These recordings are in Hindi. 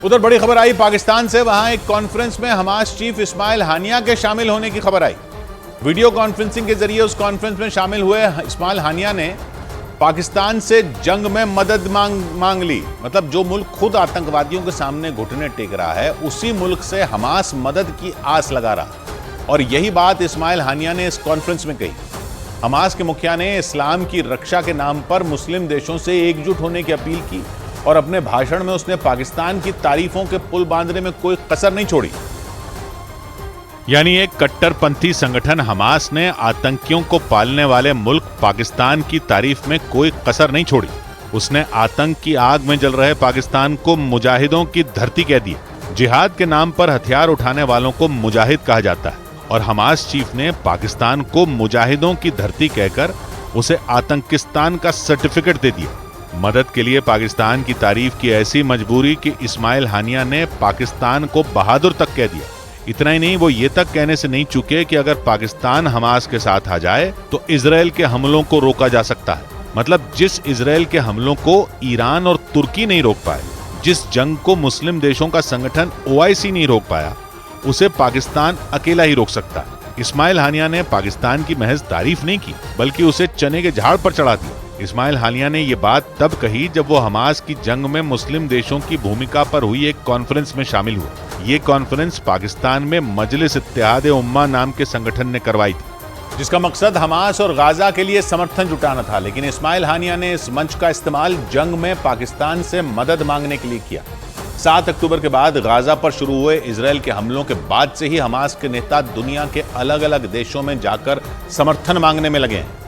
उधर बड़ी खबर आई पाकिस्तान से। वहां एक कॉन्फ्रेंस में हमास चीफ इस्माइल हानिया के शामिल होने की खबर आई। वीडियो कॉन्फ्रेंसिंग के जरिए उस कॉन्फ्रेंस में शामिल हुए इस्माइल हानिया ने पाकिस्तान से जंग में मदद मांग ली। मतलब जो मुल्क खुद आतंकवादियों के सामने घुटने टेक रहा है, उसी मुल्क से हमास मदद की आस लगा रहा। और यही बात इस्माइल हानिया ने इस कॉन्फ्रेंस में कही। हमास के मुखिया ने इस्लाम की रक्षा के नाम पर मुस्लिम देशों से एकजुट होने की अपील की और अपने भाषण में उसने पाकिस्तान की तारीफों के पुल बांधने में कोई कसर नहीं छोड़ी। यानी एक कट्टरपंथी संगठन हमास ने आतंकियों को पालने वाले मुल्क पाकिस्तान की तारीफ में कोई कसर नहीं छोड़ी। उसने आतंक की आग में जल रहे पाकिस्तान को मुजाहिदों की धरती कह दी। जिहाद के नाम पर हथियार उठाने वालों को मुजाहिद कहा जाता है और हमास चीफ ने पाकिस्तान को मुजाहिदों की धरती कहकर उसे आतंकिस्तान का सर्टिफिकेट दे दिया। मदद के लिए पाकिस्तान की तारीफ की ऐसी मजबूरी कि इस्माइल हानिया ने पाकिस्तान को बहादुर तक कह दिया। इतना ही नहीं, वो ये तक कहने से नहीं चूके कि अगर पाकिस्तान हमास के साथ आ जाए तो इजराइल के हमलों को रोका जा सकता है। मतलब जिस इजराइल के हमलों को ईरान और तुर्की नहीं रोक पाए, जिस जंग को मुस्लिम देशों का संगठन OIC नहीं रोक पाया, उसे पाकिस्तान अकेला ही रोक सकता है। इस्माइल हानिया ने पाकिस्तान की महज तारीफ नहीं की, बल्कि उसे चने के झाड़ पर चढ़ा दिया। इस्माइल हानिया ने ये बात तब कही जब वो हमास की जंग में मुस्लिम देशों की भूमिका पर हुई एक कॉन्फ्रेंस में शामिल हुए। ये कॉन्फ्रेंस पाकिस्तान में मजलिस इत्तेहाद उम्मा नाम के संगठन ने करवाई थी, जिसका मकसद हमास और गाजा के लिए समर्थन जुटाना था। लेकिन इस्माइल हानिया ने इस मंच का इस्तेमाल जंग में पाकिस्तान से मदद मांगने के लिए किया। 7 अक्टूबर के बाद गाजा पर शुरू हुए इजराइल के हमलों के बाद से ही हमास के नेता दुनिया के अलग अलग देशों में जाकर समर्थन मांगने में लगे हैं,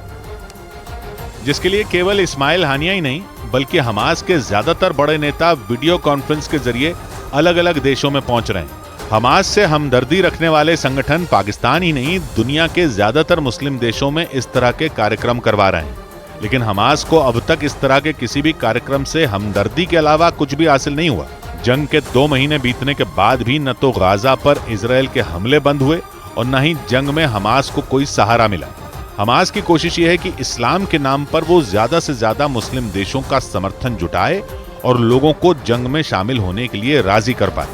जिसके लिए केवल इस्माइल हानिया ही नहीं बल्कि हमास के ज्यादातर बड़े नेता वीडियो कॉन्फ्रेंस के जरिए अलग अलग देशों में पहुंच रहे हैं। हमास से हमदर्दी रखने वाले संगठन पाकिस्तान ही नहीं, दुनिया के ज्यादातर मुस्लिम देशों में इस तरह के कार्यक्रम करवा रहे हैं। लेकिन हमास को अब तक इस तरह के किसी भी कार्यक्रम से हमदर्दी के अलावा कुछ भी हासिल नहीं हुआ। जंग के 2 महीने बीतने के बाद भी न तो गाजा पर इजराइल के हमले बंद हुए और न ही जंग में हमास को कोई सहारा मिला। हमास की कोशिश ये है कि इस्लाम के नाम पर वो ज्यादा से ज्यादा मुस्लिम देशों का समर्थन जुटाए और लोगों को जंग में शामिल होने के लिए राजी कर पाए।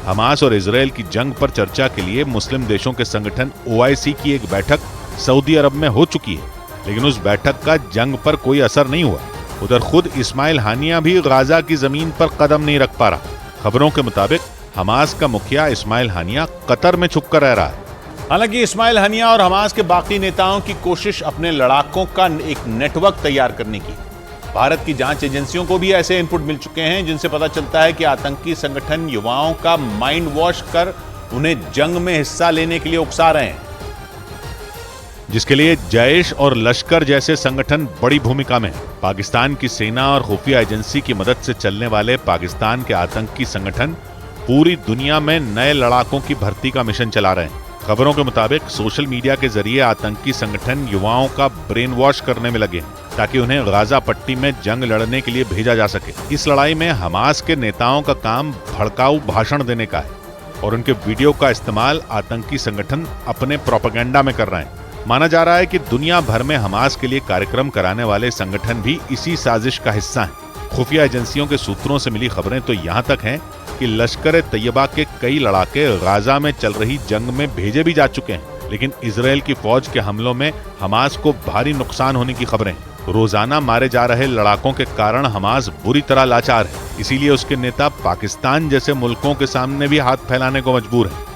हमास और इजराइल की जंग पर चर्चा के लिए मुस्लिम देशों के संगठन OIC की एक बैठक सऊदी अरब में हो चुकी है, लेकिन उस बैठक का जंग पर कोई असर नहीं हुआ। उधर खुद इस्माइल हानिया भी गाजा की जमीन पर कदम नहीं रख पा रहा। खबरों के मुताबिक हमास का मुखिया इस्माइल हानिया कतर में छुपकर रह रहा है। हालांकि इस्माइल हानिया और हमास के बाकी नेताओं की कोशिश अपने लड़ाकों का एक नेटवर्क तैयार करने की। भारत की जांच एजेंसियों को भी ऐसे इनपुट मिल चुके हैं जिनसे पता चलता है कि आतंकी संगठन युवाओं का माइंड वॉश कर उन्हें जंग में हिस्सा लेने के लिए उकसा रहे हैं, जिसके लिए जैश और लश्कर जैसे संगठन बड़ी भूमिका में हैं। पाकिस्तान की सेना और खुफिया एजेंसी की मदद से चलने वाले पाकिस्तान के आतंकी संगठन पूरी दुनिया में नए लड़ाकों की भर्ती का मिशन चला रहे हैं। खबरों के मुताबिक सोशल मीडिया के जरिए आतंकी संगठन युवाओं का ब्रेन वॉश करने में लगे हैं ताकि उन्हें गाजा पट्टी में जंग लड़ने के लिए भेजा जा सके। इस लड़ाई में हमास के नेताओं का काम भड़काऊ भाषण देने का है और उनके वीडियो का इस्तेमाल आतंकी संगठन अपने प्रोपेगेंडा में कर रहे हैं। माना जा रहा है कि दुनिया भर में हमास के लिए कार्यक्रम कराने वाले संगठन भी इसी साजिश का हिस्सा हैं। खुफिया एजेंसियों के सूत्रों से मिली खबरें तो यहाँ तक हैं कि लश्कर तैयबा के कई लड़ाके गाजा में चल रही जंग में भेजे भी जा चुके हैं, लेकिन इजराइल की फौज के हमलों में हमास को भारी नुकसान होने की खबरें। रोजाना मारे जा रहे लड़ाकों के कारण हमास बुरी तरह लाचार है, इसीलिए उसके नेता पाकिस्तान जैसे मुल्कों के सामने भी हाथ फैलाने को मजबूर है।